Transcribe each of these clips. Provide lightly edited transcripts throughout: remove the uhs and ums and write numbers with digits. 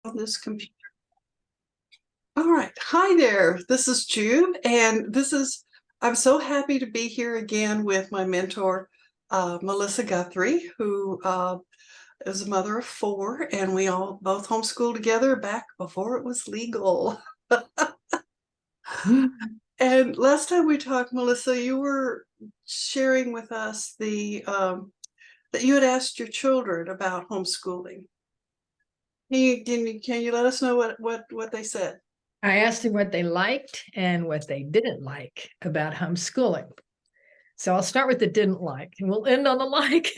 on this computer. All right. Hi there. This is Jude, and I'm so happy to be here again with my mentor, Melissa Guthrie, who is a mother of four, and we all both homeschooled together back before it was legal. And last time we talked, Melissa, you were sharing with us that you had asked your children about homeschooling. Can you let us know what they said? I asked them what they liked and what they didn't like about homeschooling. So I'll start with the didn't like, and we'll end on the like.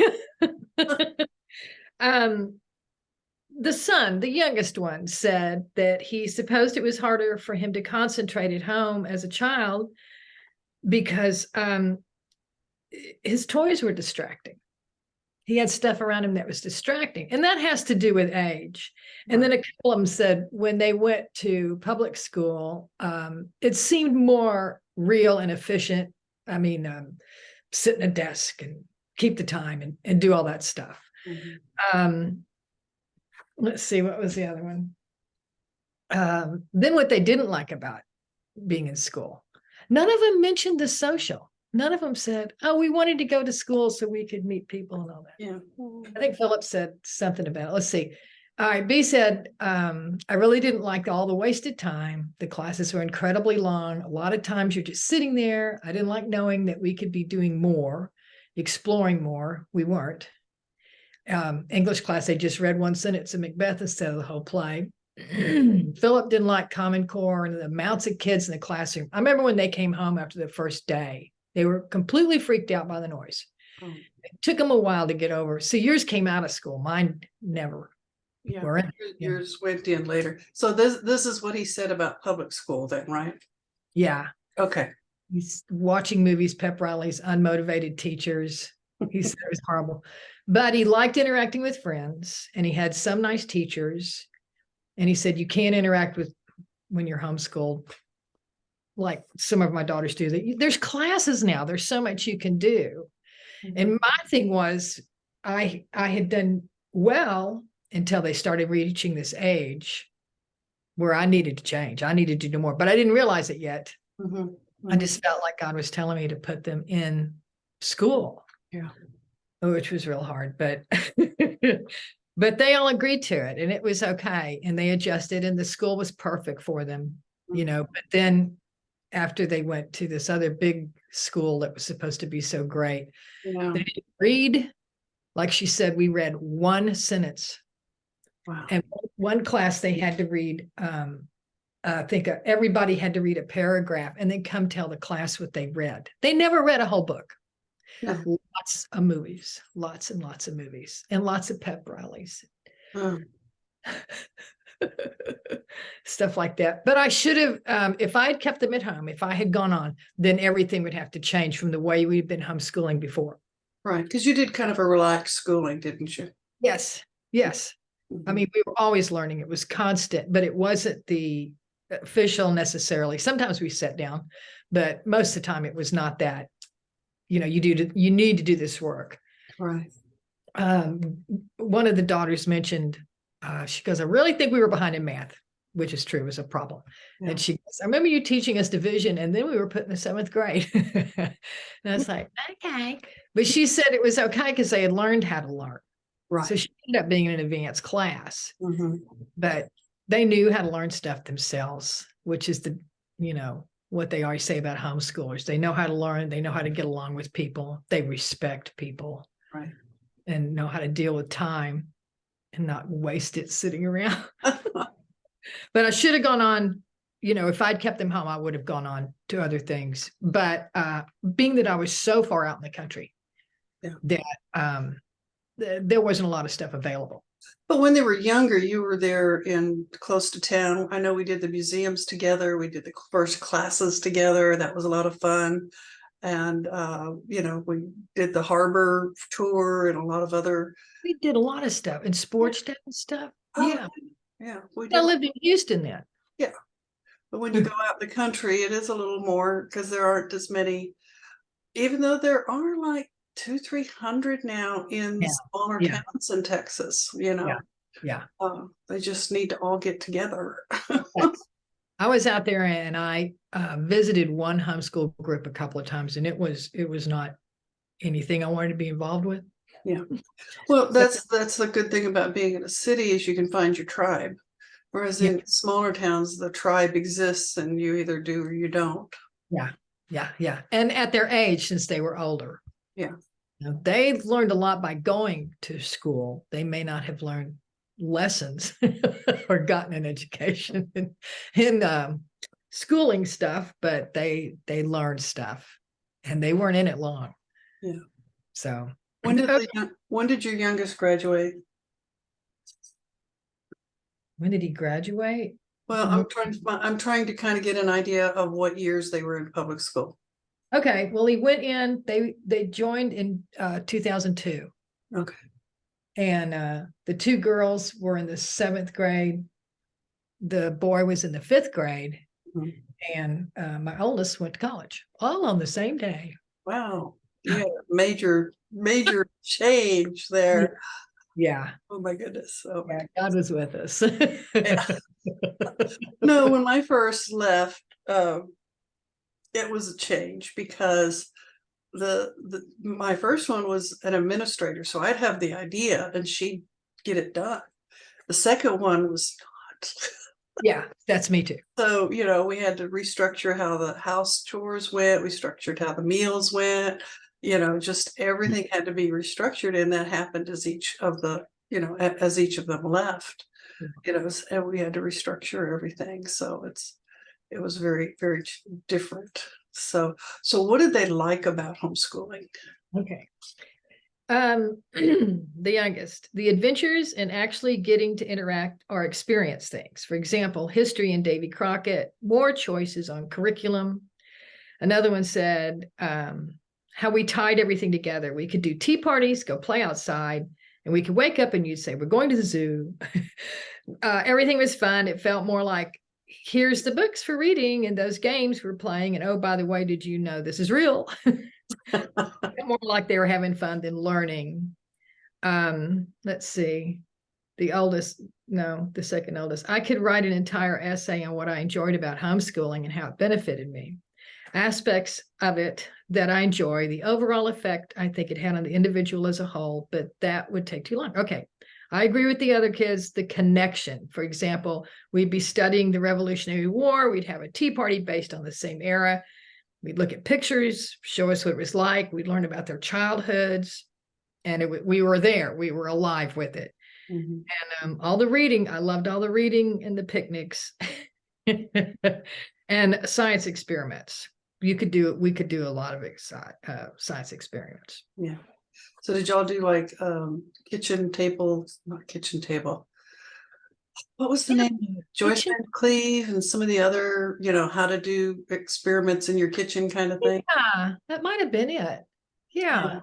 The son, the youngest one, said that he supposed it was harder for him to concentrate at home as a child because his toys were distracting. He had stuff around him that was distracting, and that has to do with age. And then a couple of them said when they went to public school, it seemed more real and efficient. I mean, sit in a desk and keep the time and do all that stuff. Let's see, what was the other one? Then what they didn't like about being in school. None of them mentioned the social. None of them said, oh, we wanted to go to school so we could meet people and all that. Yeah. I think Philip said something about it. Let's see. All right. B said, I really didn't like all the wasted time. The classes were incredibly long. A lot of times you're just sitting there. I didn't like knowing that we could be doing more, exploring more. We weren't. English class, they just read one sentence of Macbeth instead of the whole play. Philip didn't like Common Core and the amounts of kids in the classroom. I remember when they came home after the first day, they were completely freaked out by the noise. It took them a while to get over. So yours came out of school. Mine never. Yeah, yours went in later. So this is what he said about public school then, right? Yeah. Okay. He's watching movies, pep rallies, unmotivated teachers. He said it was horrible. But he liked interacting with friends, and he had some nice teachers. And he said, you can't interact with when you're homeschooled like some of my daughters do. There's classes now. There's so much you can do. And my thing was, I had done well until they started reaching this age where I needed to change. I needed to do more, but I didn't realize it yet. I just felt like God was telling me to put them in school. Yeah. Which was real hard, but but they all agreed to it, and it was okay, and they adjusted, and the school was perfect for them, you know. But then after they went to this other big school that was supposed to be so great, they didn't read. Like she said, we read one sentence. Wow. And one class they had to read, I think everybody had to read a paragraph and then come tell the class what they read. They never read a whole book. No. Lots of movies, lots and lots of movies, and lots of pep rallies. Stuff like that. But I should have, if I had kept them at home, if I had gone on, then everything would have to change from the way we'd been homeschooling before. Right. Because you did kind of a relaxed schooling, didn't you? Yes. Yes. I mean, we were always learning. It was constant, but it wasn't the official necessarily. Sometimes we sat down, but most of the time it was not that. You know, you need to do this work. Right. One of the daughters mentioned, she goes, I really think we were behind in math, which is true, was a problem. Yeah. And she goes, I remember you teaching us division, and then we were put in the 7th grade. And I was like, okay. But she said it was okay because they had learned how to learn. Right. So she ended up being in an advanced class. But they knew how to learn stuff themselves, which is what they always say about homeschoolers. They know how to learn. They know how to get along with people. They respect people. Right. And know how to deal with time and not waste it sitting around. But I should have gone on, if I'd kept them home, I would have gone on to other things. But being that I was so far out in the country, that there wasn't a lot of stuff available. But when they were younger, you were there in close to town. I know we did the museums together. We did the first classes together. That was a lot of fun. And, we did the harbor tour and a lot of other. We did a lot of stuff and sports stuff. Yeah. Yeah. I lived in Houston then. Yeah. But when you go out in the country, it is a little more because there aren't as many, even though there are like 200-300 now in smaller towns in Texas, Yeah. They just need to all get together. I was out there and I visited one homeschool group a couple of times, and it was not anything I wanted to be involved with. Yeah. Well, that's the good thing about being in a city is you can find your tribe. Whereas Yeah. in smaller towns, the tribe exists and you either do or you don't. Yeah. Yeah. Yeah. And at their age, since they were older. Yeah. Now, they learned a lot by going to school. They may not have learned lessons or gotten an education in schooling stuff, but they learned stuff, and they weren't in it long. Yeah. So When did okay. when did your youngest graduate? When did he graduate? Well, I'm trying to kind of get an idea of what years they were in public school. Okay, well, he went in. They joined in 2002, Okay. and the two girls were in the 7th grade. The boy was in the 5th grade, Mhm. and my oldest went to college, all on the same day. Wow. Yeah, major change there. Yeah, Oh my goodness. Oh my yeah, God was with us. Yeah. No, when I first left, it was a change because my first one was an administrator, so I'd have the idea and she'd get it done. The second one was not. Yeah, that's me too. So, you know, we had to restructure how the house chores went, we structured how the meals went, you know, just everything had to be restructured, and that happened as each of the, you know, as each of them left, you know, and we had to restructure everything. So it was very, very different. So what did they like about homeschooling? Okay. The youngest, the adventures and actually getting to interact or experience things. For example, history and Davy Crockett, more choices on curriculum. Another one said how we tied everything together. We could do tea parties, go play outside, and we could wake up and you'd say, we're going to the zoo. Everything was fun. It felt more like, here's the books for reading and those games we're playing. And oh, by the way, did you know this is real? More like they were having fun than learning. Let's see. The second oldest. I could write an entire essay on what I enjoyed about homeschooling and how it benefited me. Aspects of it that I enjoy, the overall effect I think it had on the individual as a whole, but that would take too long. Okay. I agree with the other kids, the connection. For example, we'd be studying the Revolutionary War. We'd have a tea party based on the same era. We'd look at pictures, show us what it was like. We'd learn about their childhoods, and we were there. We were alive with it. Mhm. And all the reading, I loved all the reading and the picnics and science experiments. We could do a lot of science experiments. Yeah. So did y'all do like not kitchen table? What was the name? Joyce Kitchen. Van Cleve and some of the other, you know, how to do experiments in your kitchen kind of thing. Yeah, that might have been it. Yeah,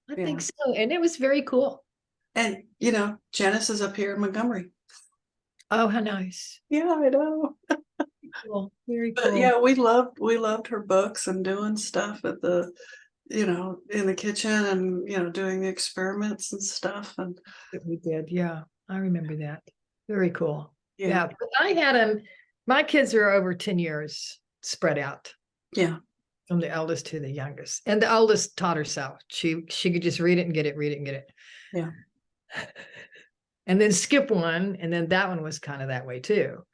I Yeah. think so. And it was very cool. And you know, Janice is up here in Montgomery. Oh, how nice. Yeah, I know. Cool. Very But cool. yeah, we loved her books and doing stuff at the, you know, in the kitchen and, you know, doing the experiments and stuff. And We did. Yeah, I remember that. Very cool. yeah, Yeah, but I had them. My kids are over 10 years spread out yeah, from the eldest to the youngest. And the oldest taught herself. She could just read it and get it, read it and get it. yeah. And then skip one. And then that one was kind of that way too.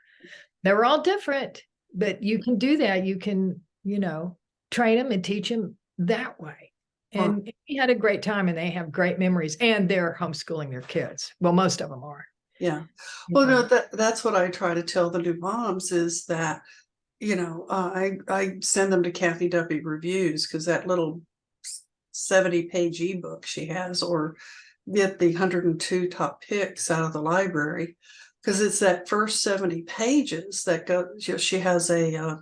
They were all different, but you can do that. You can, you know, train them and teach them that way. And we had a great time, and they have great memories, and they're homeschooling their kids. Well, most of them are. Yeah. You Well, know. no, that's what I try to tell the new moms is that, you know, I send them to Kathy Duffy Reviews because that little 70-page ebook she has, or get the 102 top picks out of the library, because it's that first 70 pages that go, you know, she has a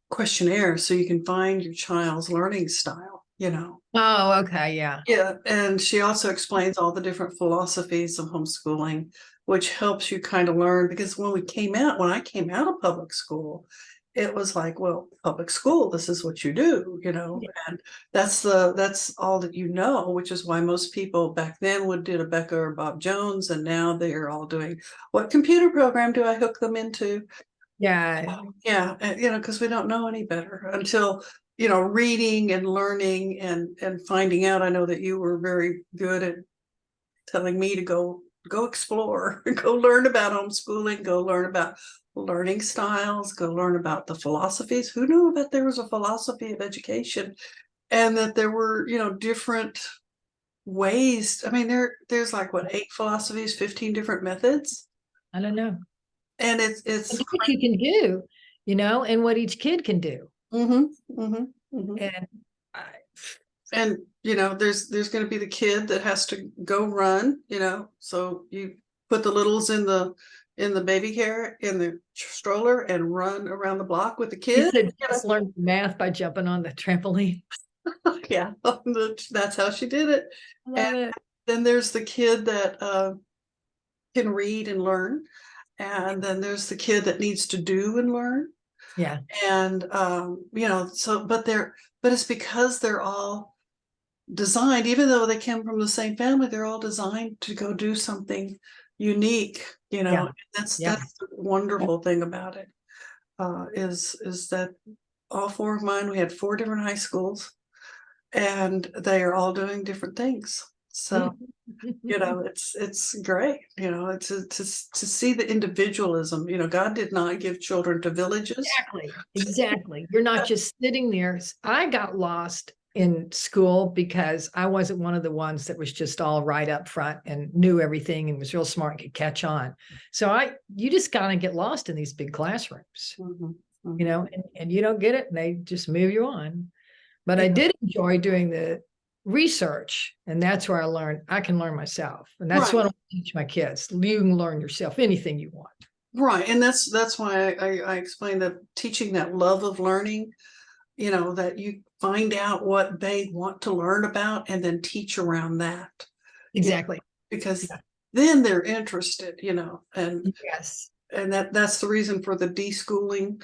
questionnaire so you can find your child's learning style, you know. Oh, okay. Yeah. Yeah, and she also explains all the different philosophies of homeschooling, which helps you kind of learn, because when I came out of public school, it was like, well, public school, this is what you do, and that's all that which is why most people back then would do a Becca or Bob Jones, and now they are all doing, what computer program do I hook them into? Yeah. Yeah, because we don't know any better until, reading and learning and finding out. I know that you were very good at telling me to go explore, go learn about homeschooling, go learn about learning styles, go learn about the philosophies. Who knew that there was a philosophy of education and that there were, different ways? I mean, there's like what, 8 philosophies, 15 different methods, I don't know. and it's And what you can do, and what each kid can do. mm-hmm, mm-hmm, mm-hmm. And I, And there's going to be the kid that has to go run, so you put the littles in the baby carriage in the stroller and run around the block with the you kid. said just learn math by jumping on the trampoline. Yeah, that's how she did it. I And love it. then there's the kid that can read and learn, and then there's the kid that needs to do and learn. Yeah. And so but it's because they're all designed, even though they came from the same family, they're all designed to go do something unique. Yeah. That's Yeah. the wonderful thing about it, is that all 4 of mine, we had 4 different high schools, and they are all doing different things. So it's great. It's to see the individualism. God did not give children to villages. Exactly. You're not just sitting there. I got lost in school because I wasn't one of the ones that was just all right up front and knew everything and was real smart and could catch on. So you just gotta get lost in these big classrooms, Mhm, mhm. and you don't get it and they just move you on. But I did enjoy doing the research, and that's where I can learn myself. And that's what I teach my kids. You can learn yourself anything you want. Right. And that's why I explained that teaching that love of learning, that you find out what they want to learn about and then teach around that. Exactly. Because then they're interested, and Yes. and that's the reason for the deschooling,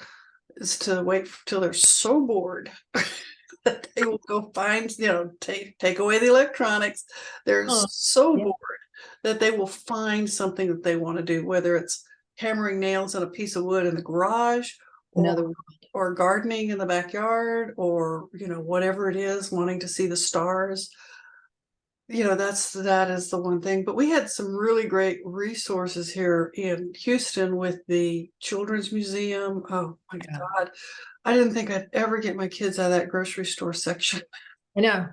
is to wait till they're so bored that they will go find, take away the electronics. They're so Yeah. bored that they will find something that they want to do, whether it's hammering nails on a piece of wood in the garage, Another or gardening in the backyard, or whatever it is, wanting to see the stars. That is the one thing. But we had some really great resources here in Houston with the Children's Museum. Oh my God. I didn't think I'd ever get my kids out of that grocery store section. I know.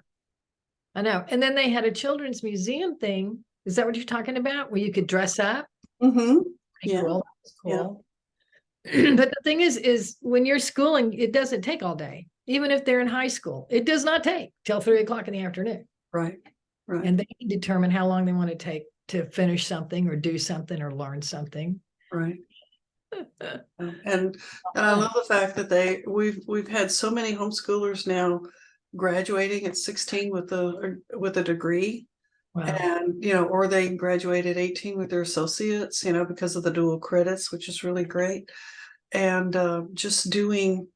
I know. And then they had a children's museum thing. Is that what you're talking about? Where you could dress up? Mm-hmm. Pretty Yeah. cool. That's cool. Yeah. But the thing is when you're schooling, it doesn't take all day. Even if they're in high school, it does not take till 3 o'clock in the afternoon. Right. Right. And they can determine how long they want to take to finish something or do something or learn something. Right. And I love the fact that we've had so many homeschoolers now graduating at 16 with a degree. Wow. And or they graduated 18 with their associates, because of the dual credits, which is really great. And just doing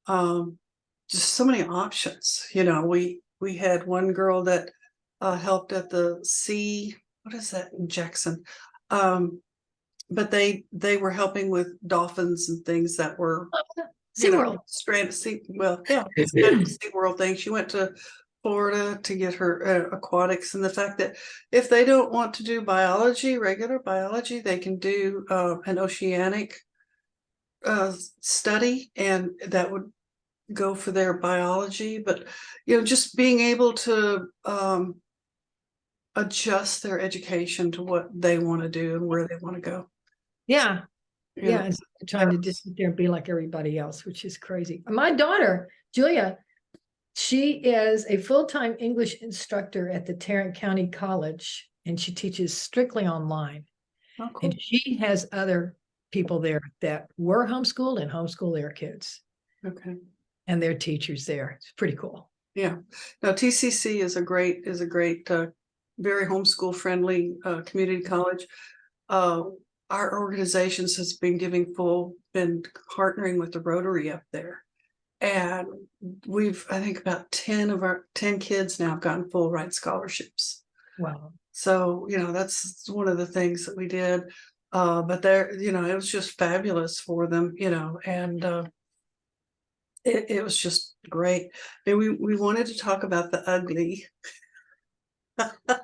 just so many options. We had one girl that helped at the sea. What is that in Jackson? But they were helping with dolphins and things that were SeaWorld. stranded. SeaWorld thing. She went to Florida to get her aquatics, and the fact that if they don't want to do regular biology, they can do an oceanic study, and that would go for their biology. But just being able to adjust their education to what they want to do and where they want to go. Yeah. Yeah. Trying to just sit there and be like everybody else, which is crazy. My daughter, Julia, she is a full-time English instructor at the Tarrant County College, and she teaches strictly online. Oh, cool. And she has other people there that were homeschooled and homeschool their kids. Okay. And their teachers there. It's pretty cool. Yeah. Now TCC is a great, very homeschool friendly community college. our organizations has been been partnering with the Rotary up there. And I think about 10 of our 10 kids now have gotten full ride scholarships. Wow. So, that's one of the things that we did. But there, it was just fabulous for them, and it was just great. And we wanted to talk about the ugly, the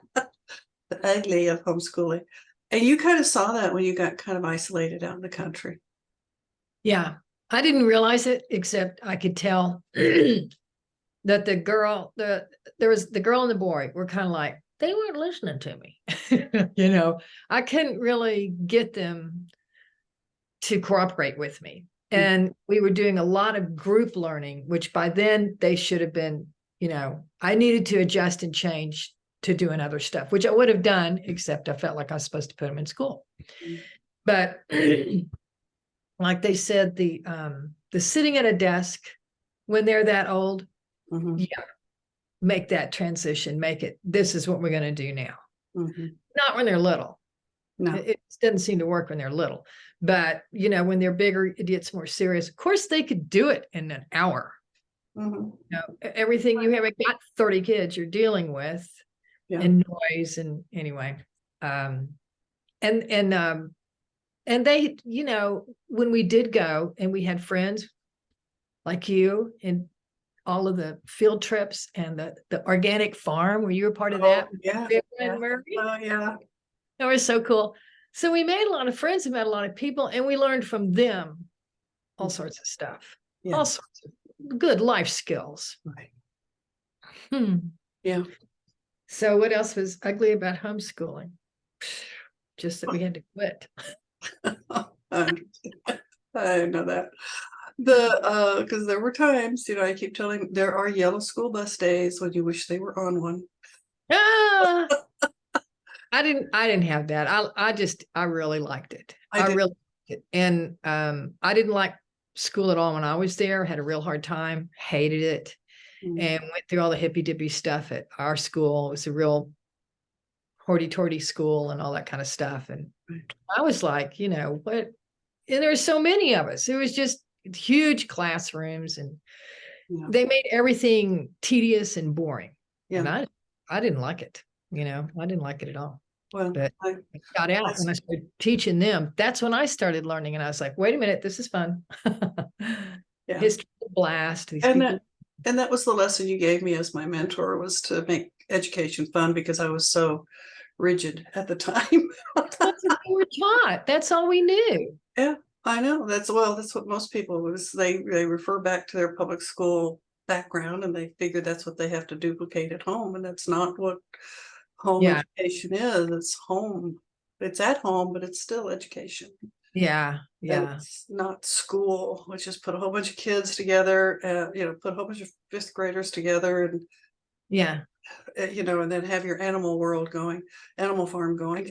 ugly of homeschooling. And you kind of saw that when you got kind of isolated out in the country. Yeah. I didn't realize it, except I could tell that the girl and the boy were kind of like, they weren't listening to me. I couldn't really get them to cooperate with me. And we were doing a lot of group learning, which by then they should have been, I needed to adjust and change to doing other stuff, which I would have done, except I felt like I was supposed to put them in school. But like they said, the sitting at a desk when they're that old, yeah, make that transition, this is what we're going to do now. Not when they're little. No, it doesn't seem to work when they're little, but when they're bigger, it gets more serious. Of course, they could do it in an hour. Everything you haven't got 30 kids you're dealing with, and noise, and anyway, and they, when we did go and we had friends like you and all of the field trips and the organic farm where you were part of that. Yeah. Oh, yeah. That was so cool. So we made a lot of friends, we met a lot of people, and we learned from them all sorts of stuff, all sorts of good life skills. Right. Yeah. So what else was ugly about homeschooling? Just that we had to quit. I know that. Because there were times, I keep telling, there are yellow school bus days when you wish they were on one. I didn't have that. I really liked it. I really liked it. And I didn't like school at all when I was there. Had a real hard time, hated it, and went through all the hippy dippy stuff at our school. It was a real hoity-toity school and all that kind of stuff. And I was like, what? And there were so many of us. It was just huge classrooms, and they made everything tedious and boring. And I didn't like it. I didn't like it at all. Well, but I got out when I started teaching them. That's when I started learning, and I was like, wait a minute, this is fun. History blast. These people. And that was the lesson you gave me as my mentor, was to make education fun, because I was so rigid at the time. That's what we were taught. That's all we knew. Yeah, I know. That's what most people was. They refer back to their public school background, and they figure that's what they have to duplicate at home, and that's not what home education is. It's home. It's at home, but it's still education. Yeah. It's not school, which is put a whole bunch of kids together, put a whole bunch of fifth graders together, and and then have your animal farm going.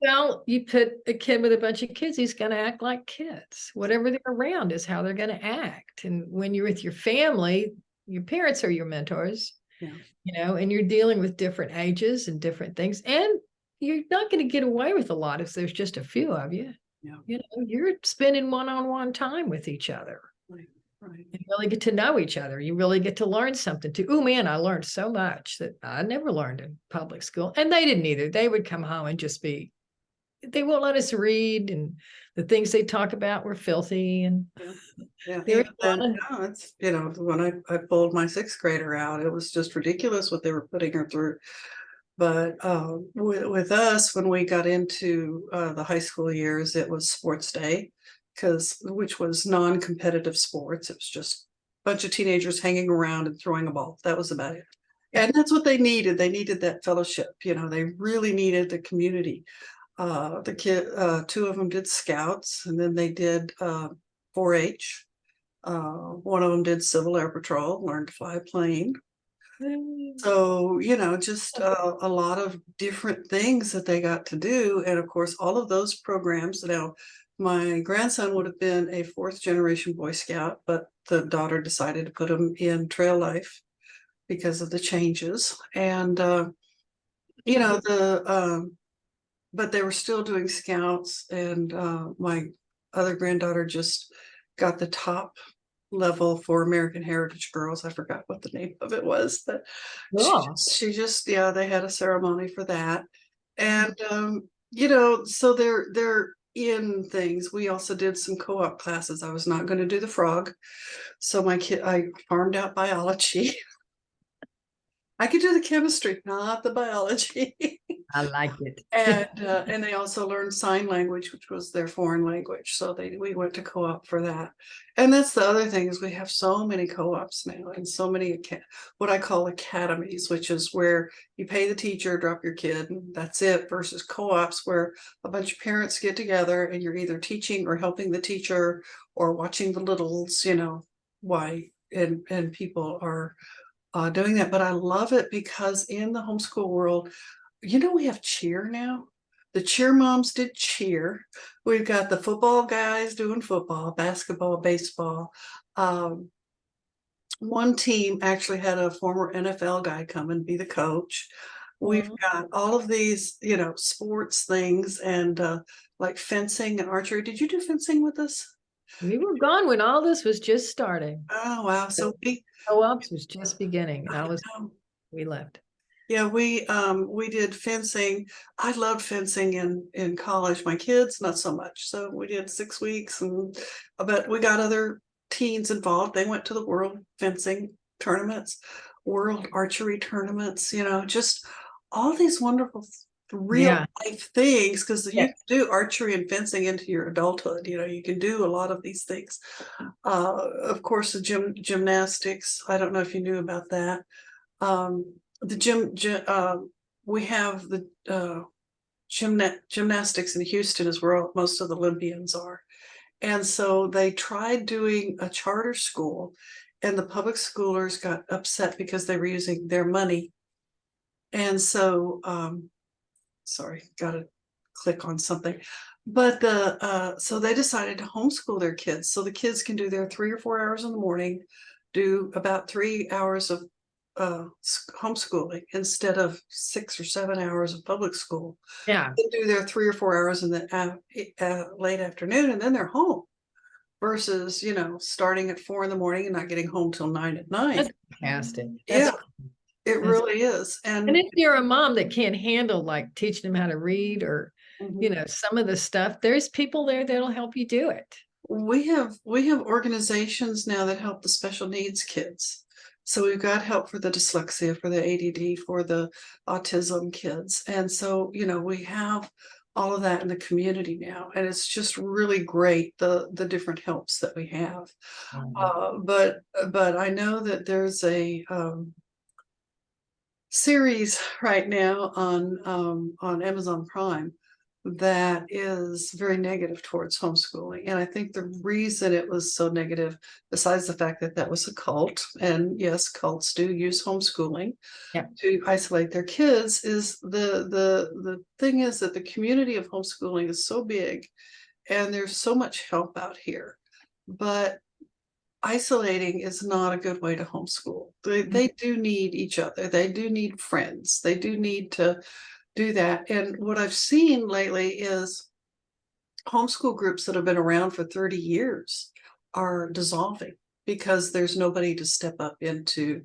Well, you put a kid with a bunch of kids, he's going to act like kids. Whatever they're around is how they're going to act. And when you're with your family, your parents are your mentors, and you're dealing with different ages and different things. And you're not going to get away with a lot if there's just a few of you. You're spending one-on-one time with each other. Right. You really get to know each other. You really get to learn something too. Oh man, I learned so much that I never learned in public school. And they didn't either. They would come home and just they won't let us read, and the things they talk about were filthy. And it's when I pulled my sixth grader out, it was just ridiculous what they were putting her through. But with us, when we got into the high school years, it was sports day, which was non-competitive sports. It was just a bunch of teenagers hanging around and throwing a ball. That was about it. And that's what they needed. They needed that fellowship. They really needed the community. Two of them did scouts, and then they did 4-H. One of them did Civil Air Patrol, learned to fly a plane. So, just a lot of different things that they got to do. And of course, all of those programs. Now, my grandson would have been a 4th generation Boy Scout, but the daughter decided to put him in trail life because of the changes. And, but they were still doing scouts, and my other granddaughter just got the top level for American Heritage Girls. I forgot what the name of it was, but Cool. she just yeah, they had a ceremony for that. And you know, so they're in things. We also did some co-op classes. I was not going to do the frog, so I farmed out biology. I could do the chemistry, not the biology. I like it. And they also learned sign language, which was their foreign language. So we went to co-op for that. And that's the other thing, is we have so many co-ops now, and so many what I call academies, which is where you pay the teacher, drop your kid, and that's it, versus co-ops where a bunch of parents get together and you're either teaching or helping the teacher or watching the littles, you know, why and people are doing that. But I love it because in the homeschool world, you know, we have cheer now. The cheer moms did cheer. We've got the football guys doing football, basketball, baseball. Um, one team actually had a former NFL guy come and be the coach. We've Mhm. got all of these, you know, sports things, and like fencing and archery. Did you do fencing with us? We were gone when all this was just starting. Oh, wow. The So co-ops was just beginning, and I know. we left. Yeah, we did fencing. I loved fencing in college. My kids, not so much. So we did 6 weeks, and but we got other teens involved. They went to the world fencing tournaments, world archery tournaments, you know, just all these wonderful real Yeah. life things, because you Yes. can do archery and fencing into your adulthood. You know, you can do a lot of these things. Of course, the gymnastics. I don't know if you knew about that. The we have the gymnastics in Houston is where most of the Olympians are. And so they tried doing a charter school, and the public schoolers got upset because they were using their money. And so, sorry, got to click on something. But so they decided to homeschool their kids. So the kids can do their 3 or 4 hours in the morning, do about 3 hours of homeschooling instead of 6 or 7 hours of public school. Yeah. They do their 3 or 4 hours in the late afternoon, and then they're home. Versus, you know, starting at 4 in the morning and not getting home till 9 at night. That's fantastic. Yeah, it That's really is. and And if you're a mom that can't handle like teaching them how to read or, mhm. some of the stuff, there's people there that'll help you do it. We have organizations now that help the special needs kids. So we've got help for the dyslexia, for the ADD, for the autism kids. And so, you know, we have all of that in the community now. And it's just really great, the different helps that we have. Mhm. But I know that there's a series right now on Amazon Prime that is very negative towards homeschooling. And I think the reason it was so negative, besides the fact that that was a cult, and yes, cults do use homeschooling Yeah. to isolate their kids, is the thing is that the community of homeschooling is so big, and there's so much help out here. But isolating is not a good way to homeschool. They do need each other. They do need friends. They do need to do that. And what I've seen lately is homeschool groups that have been around for 30 years are dissolving because there's nobody to step up into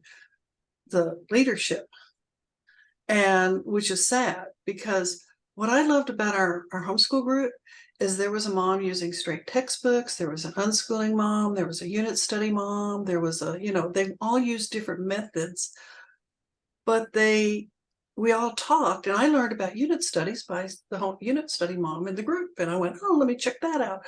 the leadership, and which is sad, because what I loved about our homeschool group is there was a mom using straight textbooks, there was an unschooling mom, there was a unit study mom, there was a, you know, they all used different methods, but we all talked, and I learned about unit studies by the whole unit study mom in the group, and I went, oh, let me check that out.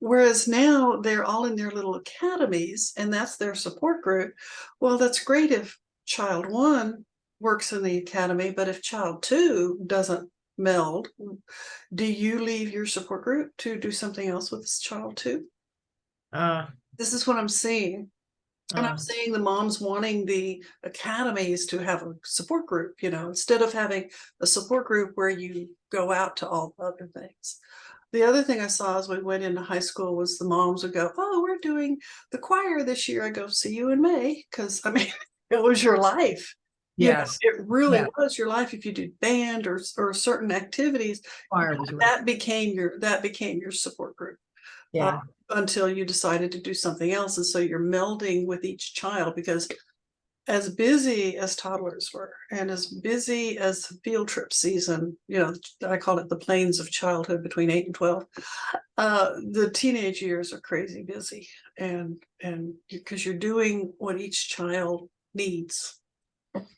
Whereas now they're all in their little academies, and that's their support group. Well, that's great if child one works in the academy, but if child two doesn't meld, do you leave your support group to do something else with this child two? Uh, This is what I'm seeing. And I'm uh, seeing the moms wanting the academies to have a support group, you know, instead of having a support group where you go out to all the other things. The other thing I saw as we went into high school was the moms would go, oh, we're doing the choir this year. I go, see you in May. Because I mean, it was your life. Yes. It really Yeah. was your life. If you did band or certain activities, Choir was right. that became your support group. Yeah. Until you decided to do something else. And so you're melding with each child, because as busy as toddlers were and as busy as field trip season, I call it the planes of childhood between 8 and 12. The teenage years are crazy busy, and because you're doing what each child needs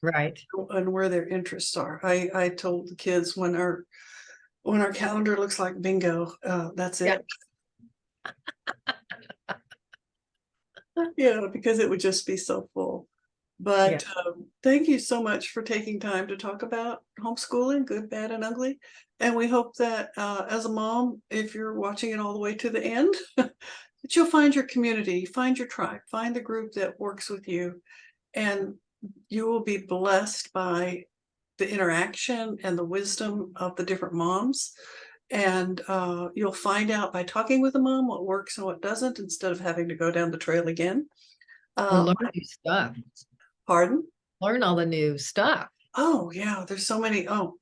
Right. and where their interests are. I told the kids, when our calendar looks like bingo, that's Yeah. it. Because it would just be so full. Yeah. But thank you so much for taking time to talk about homeschooling, good, bad, and ugly. And we hope that as a mom, if you're watching it all the way to the end, that you'll find your community, find your tribe, find the group that works with you, and you will be blessed by the interaction and the wisdom of the different moms. And you'll find out by talking with a mom what works and what doesn't, instead of having to go down the trail again. Or learn new stuff. Pardon? Learn all the new stuff. Oh, yeah, there's so many. I'll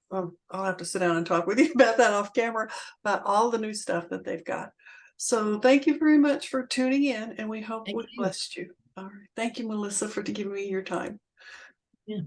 have to sit down and talk with you about that off camera, about all the new stuff that they've got. So thank you very much for tuning in, and we hope Thank we you. blessed you. All right. Thank you, Melissa, for giving me your time. Yeah.